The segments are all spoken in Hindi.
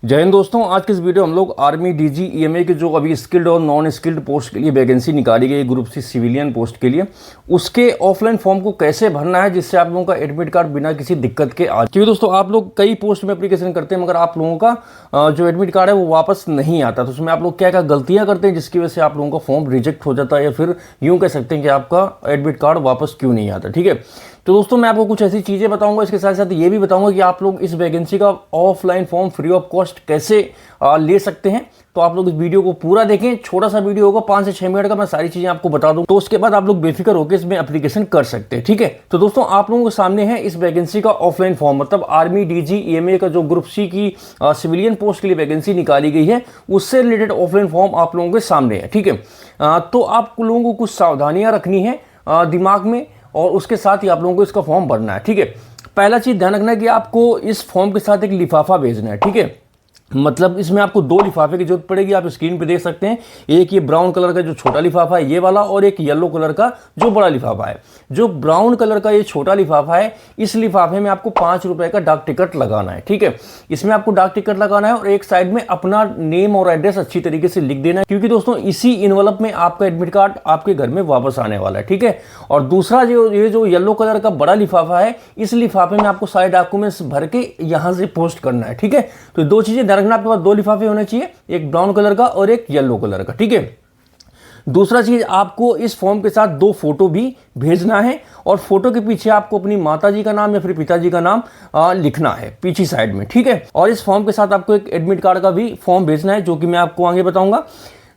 जय हिंद दोस्तों। आज के इस वीडियो हम लोग आर्मी डीजी ईएमए के जो अभी स्किल्ड और नॉन स्किल्ड पोस्ट के लिए वैकेंसी निकाली गई ग्रुप सी सिविलियन पोस्ट के लिए, उसके ऑफलाइन फॉर्म को कैसे भरना है जिससे आप लोगों का एडमिट कार्ड बिना किसी दिक्कत के आ। क्योंकि दोस्तों आप लोग कई पोस्ट में एप्लीकेशन करते हैं मगर आप लोगों का जो एडमिट कार्ड है वो वापस नहीं आता, तो उसमें आप लोग क्या क्या गलतियां करते हैं जिसकी वजह से आप लोगों का फॉर्म रिजेक्ट हो जाता है या फिर यूँ कह सकते हैं कि आपका एडमिट कार्ड वापस क्यों नहीं आता। ठीक है, तो दोस्तों मैं आपको कुछ ऐसी चीज़ें बताऊंगा, इसके साथ साथ ये भी बताऊंगा कि आप लोग इस वैकेंसी का offline form free of cost कैसे ले सकते हैं। तो आप लोग इस वीडियो को पूरा देखें, छोटा सा वीडियो होगा 5 से 6 मिनट का, मैं सारी चीज़ें आपको बता दूं, तो उसके बाद आप लोग बेफिक्र होकर इसमें एप्लीकेशन कर सकते हैं। ठीक है, तो दोस्तों आप लोगों के सामने है इस वैकेंसी का ऑफलाइन फॉर्म, मतलब आर्मी डीजी ईएमए का जो ग्रुप सी की सिविलियन पोस्ट के लिए वैकेंसी निकाली गई है उससे रिलेटेड ऑफलाइन फॉर्म आप लोगों के सामने है। ठीक है, तो आप लोगों को कुछ सावधानियां रखनी है दिमाग में और उसके साथ ही आप लोगों को इसका फॉर्म भरना है। ठीक है, पहला चीज़ ध्यान रखना है कि आपको इस फॉर्म के साथ एक लिफाफा भेजना है। ठीक है, मतलब इसमें आपको 2 लिफाफे की जरूरत पड़ेगी, आप स्क्रीन पे देख सकते हैं। एक ये ब्राउन कलर का जो छोटा लिफाफा है ये वाला, और एक येलो कलर का जो बड़ा लिफाफा है। जो ब्राउन कलर का ये छोटा लिफाफा है, इस लिफाफे में आपको 5 रुपए का डाक टिकट लगाना है। ठीक है, इसमें आपको डाक टिकट लगाना है और एक साइड में अपना नेम और एड्रेस अच्छी तरीके से लिख देना है, क्योंकि दोस्तों इसी इन्वेलप में आपका एडमिट कार्ड आपके घर में वापस आने वाला है। ठीक है, और दूसरा ये जो येलो कलर का बड़ा लिफाफा है, इस लिफाफे में आपको सारे डॉक्यूमेंट्स भर के यहां से पोस्ट करना है। ठीक है, तो 2 चीजें ध्यान रखना, आपके पास 2 लिफाफे होने चाहिए, एक ब्राउन कलर का और एक येलो कलर का। ठीक है, दूसरा चीज आपको इस फॉर्म के साथ 2 फोटो भी भेजना है और फोटो के पीछे आपको अपनी माताजी का नाम या फिर पिताजी का नाम लिखना है पीछे साइड में। ठीक है, और इस फॉर्म के साथ आपको एक एडमिट कार्ड का भी फॉर्म भेजना है जो कि मैं आपको आगे बताऊंगा।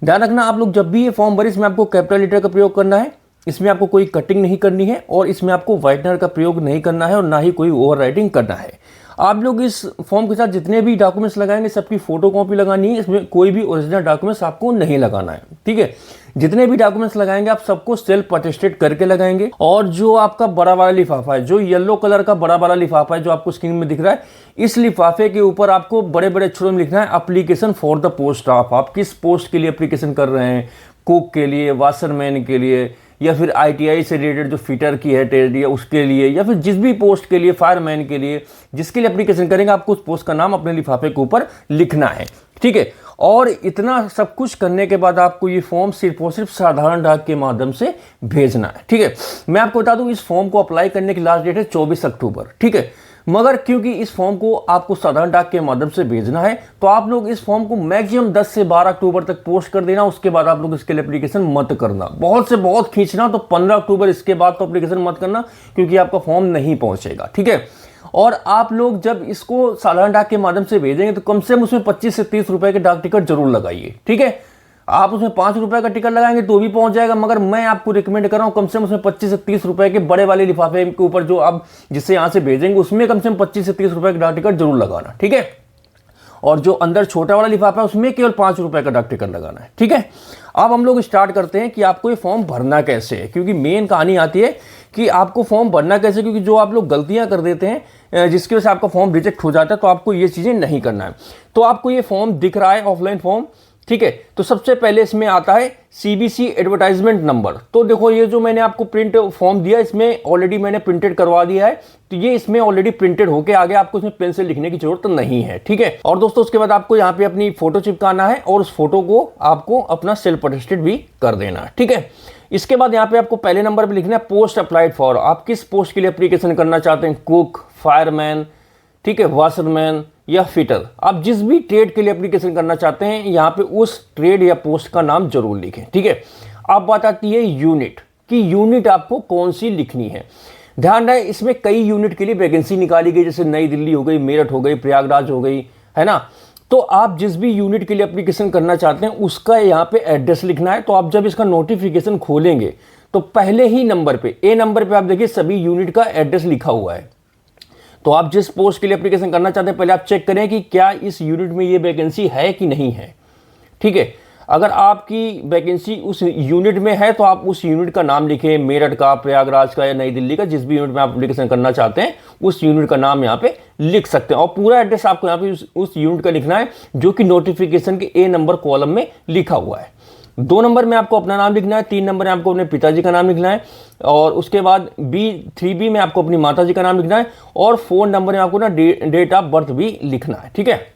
ध्यान रखना, आप लोग जब भी ये फॉर्म भरें इसमें आपको कैपिटल लेटर का प्रयोग करना है, इसमें आपको कोई कटिंग नहीं करनी है और इसमें आपको व्हाइटनर का प्रयोग नहीं करना है और ना ही कोई ओवर राइटिंग करना है। आप लोग इस फॉर्म के साथ जितने भी डॉक्यूमेंट्स लगाएंगे सबकी फोटो कॉपी लगानी है, इसमें कोई भी ओरिजिनल डॉक्यूमेंट्स आपको नहीं लगाना है। ठीक है, जितने भी डॉक्यूमेंट्स लगाएंगे आप सबको सेल्फ अटेस्टेड करके लगाएंगे। और जो आपका बड़ा वाला लिफाफा है, जो येलो कलर का बड़ा वाला लिफाफा है जो आपको स्क्रीन में दिख रहा है, इस लिफाफे के ऊपर आपको बड़े बड़े अक्षरों में लिखना है application for the post of. आप किस पोस्ट के लिए एप्लीकेशन कर रहे हैं, कुक के लिए, वाशरमैन के लिए, या फिर आईटीआई से रिलेटेड जो फिटर की है ट्रेड या उसके लिए, या फिर जिस भी पोस्ट के लिए, फायरमैन के लिए, जिसके लिए एप्लीकेशन करेंगे आपको उस पोस्ट का नाम अपने लिफाफे के ऊपर लिखना है। ठीक है, और इतना सब कुछ करने के बाद आपको ये फॉर्म सिर्फ और सिर्फ साधारण डाक के माध्यम से भेजना है। ठीक है, मैं आपको बता दूं इस फॉर्म को अप्लाई करने की लास्ट डेट है 24 अक्टूबर। ठीक है, मगर क्योंकि इस फॉर्म को आपको साधारण डाक के माध्यम से भेजना है तो आप लोग इस फॉर्म को मैक्सिमम 10 से 12 अक्टूबर तक पोस्ट कर देना। उसके बाद आप लोग इसके लिए एप्लीकेशन मत करना, बहुत से बहुत खींचना तो 15 अक्टूबर, इसके बाद तो एप्लीकेशन मत करना क्योंकि आपका फॉर्म नहीं पहुंचेगा। ठीक है, और आप लोग जब इसको साधारण डाक के माध्यम से भेजेंगे तो कम से कम उसमें 25 से 30 रुपए के डाक टिकट जरूर लगाइए। ठीक है, आप उसमें 5 रुपए का टिकट लगाएंगे तो भी पहुंच जाएगा, मगर मैं आपको रिकमेंड कर रहा हूं कम से कम उसमें 25 से 30 रुपए के बड़े वाले लिफाफे के ऊपर जो आप जिससे यहां से भेजेंगे उसमें कम से कम 25 से 30 रुपए का डाक टिकट जरूर लगाना। ठीक है, और जो अंदर छोटा वाला लिफाफा है उसमें केवल 5 रुपए का डाक टिकट लगाना है। ठीक है, अब हम लोग स्टार्ट करते हैं कि आपको ये फॉर्म भरना कैसे है, क्योंकि मेन कहानी आती है कि आपको फॉर्म भरना कैसे, क्योंकि जो आप लोग गलतियां कर देते हैं जिसकी वजह से आपका फॉर्म रिजेक्ट हो जाता है, तो आपको ये चीजें नहीं करना है। तो आपको ये फॉर्म दिख रहा है ऑफलाइन फॉर्म। ठीक है, तो सबसे पहले इसमें आता है सीबीसी एडवर्टाइजमेंट नंबर। तो देखो ये जो मैंने आपको प्रिंट फॉर्म दिया इसमें ऑलरेडी मैंने प्रिंटेड करवा दिया है, तो ये इसमें ऑलरेडी प्रिंटेड होके आ गया, आपको इसमें पेन से लिखने की जरूरत नहीं है। ठीक है, और दोस्तों उसके बाद आपको यहाँ पे अपनी फोटो चिपकाना है और उस फोटो को आपको अपना सेल्फ अटेस्टेड भी कर देना है। ठीक है, इसके बाद यहाँ पे आपको पहले नंबर पे लिखना है पोस्ट अप्लाइड फॉर। आप किस पोस्ट के लिए एप्लीकेशन करना चाहते हैं, कुक, फायरमैन, ठीक है, वाशरमैन या फिटर, आप जिस भी ट्रेड के लिए एप्लीकेशन करना चाहते हैं यहाँ पे उस ट्रेड या पोस्ट का नाम जरूर लिखें। ठीक है, अब बात आती है यूनिट कि यूनिट आपको कौन सी लिखनी है। ध्यान रहे इसमें कई यूनिट के लिए वैकेंसी निकाली गई, जैसे नई दिल्ली हो गई, मेरठ हो गई, प्रयागराज हो गई, है ना। तो आप जिस भी यूनिट के लिए एप्लीकेशन करना चाहते हैं उसका यहाँ पे एड्रेस लिखना है। तो आप जब इसका नोटिफिकेशन खोलेंगे तो पहले ही नंबर पे, ए नंबर पे आप देखिए सभी यूनिट का एड्रेस लिखा हुआ है। तो आप जिस पोस्ट के लिए एप्लीकेशन करना चाहते हैं पहले आप चेक करें कि क्या इस यूनिट में ये वैकेंसी है कि नहीं है। ठीक है, अगर आपकी वैकेंसी उस यूनिट में है तो आप उस यूनिट का नाम लिखें, मेरठ का, प्रयागराज का या नई दिल्ली का, जिस भी यूनिट में आप एप्लीकेशन करना चाहते हैं उस यूनिट का नाम यहाँ पे लिख सकते हैं। और पूरा एड्रेस आपको यहाँ पे उस यूनिट का लिखना है जो कि नोटिफिकेशन के ए नंबर कॉलम में लिखा हुआ है। 2 नंबर में आपको अपना नाम लिखना है, 3 नंबर में आपको अपने पिताजी का नाम लिखना है, और उसके बाद 3B में आपको अपनी माताजी का नाम लिखना है, और 4 नंबर में आपको ना डेट ऑफ बर्थ भी लिखना है। ठीक है,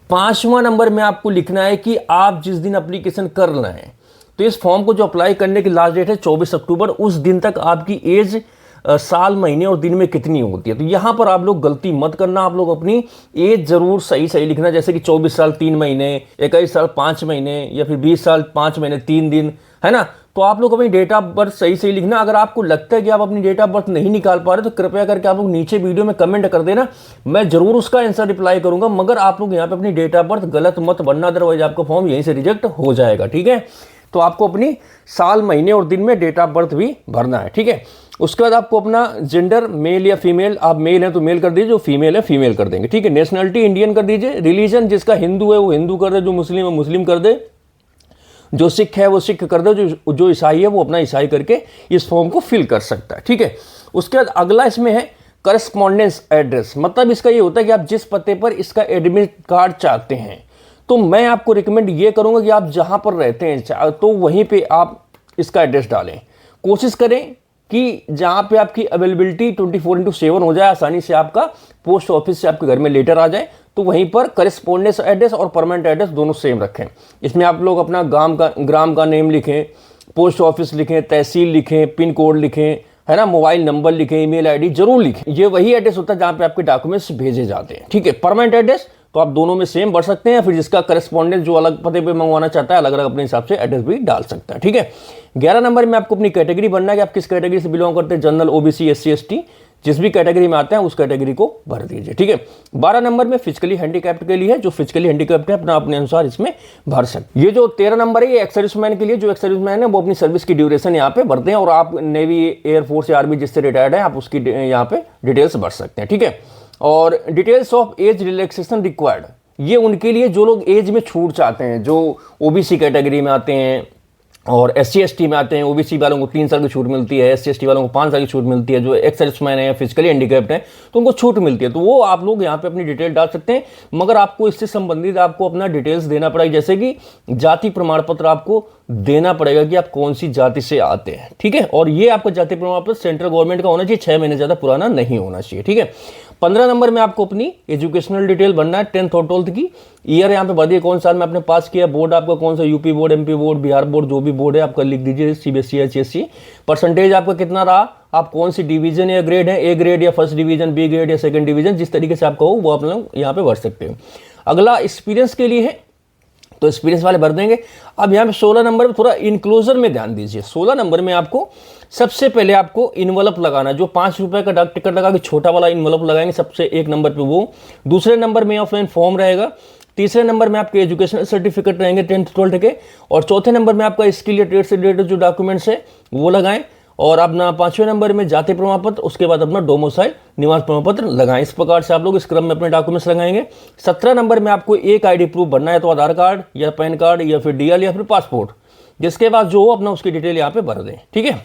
5वां नंबर में आपको लिखना है कि आप जिस दिन एप्लीकेशन कर रहे हैं, तो इस फॉर्म को जो अप्लाई करने की लास्ट डेट है 24 अक्टूबर, उस दिन तक आपकी एज साल, महीने और दिन में कितनी होती है। तो यहाँ पर आप लोग गलती मत करना, आप लोग अपनी एज जरूर सही सही लिखना, जैसे कि 24 साल 3 महीने, 21 साल 5 महीने, या फिर 20 साल 5 महीने 3 दिन, है ना। तो आप लोग अपनी डेट ऑफ बर्थ सही सही लिखना। अगर आपको लगता है कि आप अपनी डेट ऑफ बर्थ नहीं निकाल पा रहे तो कृपया करके आप लोग नीचे वीडियो में कमेंट कर देना, मैं जरूर उसका आंसर रिप्लाई करूंगा। मगर आप लोग यहाँ पे अपनी डेट ऑफ बर्थ गलत मत भरना, अदरवाइज आपका फॉर्म यहीं से रिजेक्ट हो जाएगा, ठीक है। तो आपको अपनी साल, महीने और दिन में डेट ऑफ बर्थ भी भरना है, ठीक है। उसके बाद आपको अपना जेंडर मेल या फीमेल, आप मेल है तो मेल कर दीजिए, जो फीमेल है फीमेल कर देंगे, ठीक है। नेशनलिटी इंडियन कर दीजिए। रिलीजन जिसका हिंदू है वो हिंदू कर दे, जो मुस्लिम है मुस्लिम कर दे, जो सिख है वो सिख कर दे, जो ईसाई है वो अपना ईसाई करके इस फॉर्म को फिल कर सकता है, ठीक है। उसके बाद अगला इसमें है करस्पॉन्डेंस एड्रेस। मतलब इसका ये होता है कि आप जिस पते पर इसका एडमिट कार्ड चाहते हैं, तो मैं आपको रिकमेंड ये करूंगा कि आप जहां पर रहते हैं तो वहीं पे आप इसका एड्रेस डालें। कोशिश करें कि जहां पे आपकी अवेलेबिलिटी 24/7 हो जाए, आसानी से आपका पोस्ट ऑफिस से आपके घर में लेटर आ जाए, तो वहीं पर करस्पॉन्डेंस एड्रेस और परमानेंट एड्रेस दोनों सेम रखें। इसमें आप लोग अपना ग्राम का नेम लिखें, पोस्ट ऑफिस लिखें, तहसील लिखें, पिन कोड लिखें, है ना, मोबाइल नंबर लिखें, ईमेल आईडी जरूर लिखें। ये वही एड्रेस होता है जहां पे आपके डॉक्यूमेंट्स भेजे जाते हैं, ठीक है। परमानेंट एड्रेस तो आप दोनों में सेम भर सकते हैं, फिर जिसका करस्पॉन्डेंस जो अलग पते पे मंगवाना चाहता है अलग अलग अपने हिसाब से एड्रेस भी डाल सकता है, ठीक है। 11 नंबर में आपको अपनी कैटेगरी बनना है कि आप किस कैटेगरी से बिलोंग करते हैं, जनरल, ओबीसी, एससी, एसटी, जिस भी कैटेगरी में आते हैं उस कैटेगरी को भर दीजिए, ठीक है। 12 नंबर में फिजिकली हैंडीकैप्ड के लिए है, जो फिजिकली हैंडीकैप्ड है अपना अपने अनुसार इसमें भर सकते। ये जो 13 नंबर है ये एक्स सर्विसमैन के लिए, जो एक्स सर्विसमैन है वो अपनी सर्विस की ड्यूरेशन यहाँ पे भरते हैं, और आप नेवी, एयरफोर्स या आर्मी जिससे रिटायर्ड है आप उसकी यहाँ पे डिटेल्स भर सकते हैं, ठीक है। और details of age relaxation required, ये उनके लिए जो लोग एज में छूट चाहते हैं, जो ओबीसी कैटेगरी में आते हैं और एससी एसटी में आते हैं। ओबीसी वालों को 3 साल की छूट मिलती है, एससी एसटी वालों को 5 साल की छूट मिलती है, जो एक्स सर्विसमैन है, फिजिकली हैंडीकैप्ड है तो उनको छूट मिलती है। तो वो आप लोग यहाँ पे अपनी डिटेल डाल सकते हैं, मगर आपको इससे संबंधित आपको अपना डिटेल्स देना पड़ेगा, जैसे कि जाति प्रमाण पत्र आपको देना पड़ेगा कि आप कौन सी जाति से आते हैं, ठीक है। और ये आपका जाति प्रमाण पत्र सेंट्रल गवर्नमेंट का होना चाहिए, 6 महीने ज़्यादा पुराना नहीं होना चाहिए, ठीक है। 15 नंबर में आपको अपनी एजुकेशनल डिटेल बनना है, 10th और 12th की ईयर यहाँ पे भरिए, कौन साल में आपने पास किया, बोर्ड आपका कौन सा, UP board, MP board, Bihar board, जो भी बोर्ड है आपका लिख दीजिए, सीबीएसई, एचएससी। परसेंटेज आपका कितना रहा, आप कौन सी डिवीजन या ग्रेड है, ए ग्रेड या फर्स्ट डिवीजन, बी ग्रेड या सेकंड डिवीजन, जिस तरीके से आपका हो वो आप लोग यहाँ पे भर सकते हो। अगला एक्सपीरियंस के लिए है, तो एक्सपीरियंस वाले भर देंगे। अब यहाँ पे 16 नंबर में थोड़ा इनक्लोजर में ध्यान दीजिए। 16 नंबर में आपको सबसे पहले आपको इन्वेलप लगाना, जो 5 रुपए का डाक टिकट लगा के छोटा वाला इन्वेलप लगाएंगे सबसे एक नंबर पे वो। दूसरे नंबर में ऑफलाइन फॉर्म रहेगा। तीसरे नंबर में आपके एजुकेशनल सर्टिफिकेट रहेंगे 10th 12th के। और चौथे नंबर में आपका स्किल या ट्रेड से रिलेटेड जो डॉक्यूमेंट्स है वो लगाएं। और अपना 5वें नंबर में जाति प्रमाण पत्र, उसके बाद अपना डोमिसाइल निवास प्रमाण पत्र लगाएं। इस प्रकार से आप लोग इस क्रम में अपने डॉक्यूमेंट्स लगाएंगे। 17 नंबर में आपको एक आईडी प्रूफ भरना है, तो आधार कार्ड या पैन कार्ड या फिर डीएल या फिर पासपोर्ट, जिसके बाद जो हो अपना उसकी डिटेल यहाँ पे भर दें, ठीक है।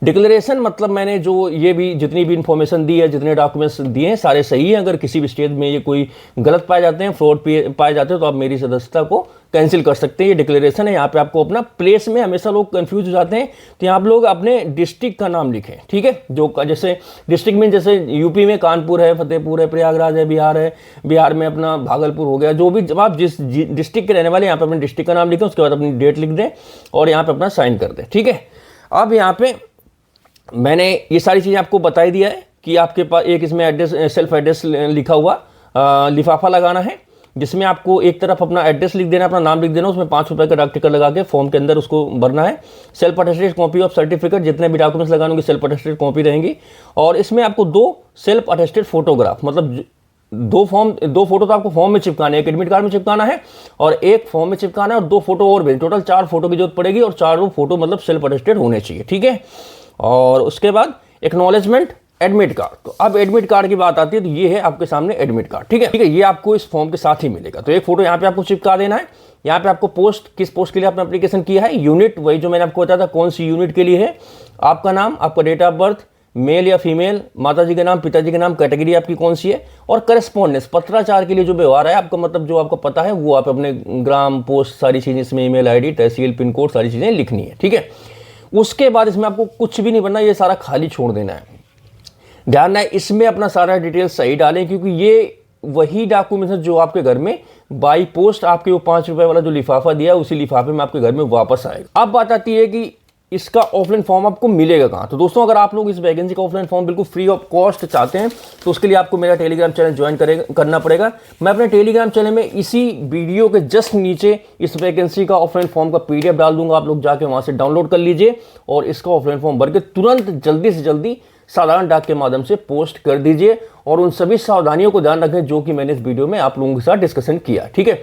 डिक्लेरेशन मतलब मैंने जो ये भी जितनी भी इंफॉर्मेशन दी है, जितने डॉक्यूमेंट्स दिए हैं सारे सही हैं। अगर किसी भी स्टेज में ये कोई गलत पाए जाते हैं, फ्रॉड पाए जाते हैं, तो आप मेरी सदस्यता को कैंसिल कर सकते हैं। ये डिक्लेरेशन है। यहाँ पे आपको अपना प्लेस में हमेशा लोग कंफ्यूज हो जाते हैं, तो यहाँ आप लोग अपने डिस्ट्रिक्ट का नाम लिखें, ठीक है। जो जैसे डिस्ट्रिक्ट में, जैसे यूपी में कानपुर है, फतेहपुर है, प्रयागराज है, बिहार में अपना भागलपुर हो गया, जो भी जब आप जिस डिस्ट्रिक्ट के रहने वाले यहाँ पे अपने डिस्ट्रिक्ट का नाम लिखें, उसके बाद अपनी डेट लिख दें और यहाँ पे अपना साइन कर दें, ठीक है। अब यहाँ पे मैंने ये सारी चीज़ें आपको बता ही दिया है कि आपके पास एक इसमें एड्रेस, सेल्फ एड्रेस लिखा हुआ लिफाफा लगाना है, जिसमें आपको एक तरफ अपना एड्रेस लिख देना, अपना नाम लिख देना, उसमें 5 रुपये का डाक टिकट लगा के फॉर्म के अंदर उसको भरना है। Self attested copy of certificate, जितने भी डॉक्यूमेंट्स लगाने होंगे सेल्फ अटेस्टेड कॉपी रहेंगी। और इसमें आपको 2 सेल्फ अटेस्टेड फोटोग्राफ, मतलब 2 फोटो तो आपको फॉर्म में चिपकाने, एक एडमिट कार्ड में चिपकाना है और एक फॉर्म में चिपकाना है, और 2 फोटो और भेज, टोटल 4 फोटो की जरूरत पड़ेगी, और 4 फोटो मतलब सेल्फ अटेस्टेड होने चाहिए, ठीक है। और उसके बाद एक्नॉलेजमेंट एडमिट कार्ड। तो अब एडमिट कार्ड की बात आती है, तो ये है आपके सामने एडमिट कार्ड, ठीक है। ये आपको इस फॉर्म के साथ ही मिलेगा। तो एक फोटो यहाँ पे आपको चिपका देना है। यहाँ पे आपको पोस्ट, किस पोस्ट के लिए आपने एप्लीकेशन किया है, यूनिट वही जो मैंने आपको बताया था कौन सी यूनिट के लिए है, आपका नाम, आपका डेट ऑफ बर्थ, मेल या फीमेल, माताजी के नाम, पिताजी के नाम, कैटेगरी आपकी कौन सी है, और करस्पॉन्डेंस पत्राचार के लिए जो व्यवहार है आपका, मतलब जो आपको पता है वो आप अपने ग्राम, पोस्ट, सारी चीज़ें इसमें, ईमेल आईडी, तहसील, पिन कोड, सारी चीज़ें लिखनी है, ठीक है। उसके बाद इसमें आपको कुछ भी नहीं बनना, ये सारा खाली छोड़ देना है। ध्यान है इसमें अपना सारा डिटेल सही डालें, क्योंकि ये वही डॉक्यूमेंट जो आपके घर में बाई पोस्ट आपके वो 5 रुपए वाला जो लिफाफा दिया उसी लिफाफे में आपके घर में वापस आएगा। अब बात आती है कि इसका ऑफलाइन फॉर्म आपको मिलेगा कहाँ। तो दोस्तों अगर आप लोग इस वैकेंसी का ऑफलाइन फॉर्म बिल्कुल फ्री ऑफ कॉस्ट चाहते हैं तो उसके लिए आपको मेरा टेलीग्राम चैनल ज्वाइन करना पड़ेगा। मैं अपने टेलीग्राम चैनल में इसी वीडियो के जस्ट नीचे इस वैकेंसी का ऑफलाइन फॉर्म का PDF डाल दूंगा, आप लोग जाके वहां से डाउनलोड कर लीजिए और इसका ऑफलाइन फॉर्म भर के तुरंत जल्दी से जल्दी साधारण डाक के माध्यम से पोस्ट कर दीजिए और उन सभी सावधानियों को ध्यान रखें जो कि मैंने इस वीडियो में आप लोगों के साथ डिस्कशन किया। ठीक है,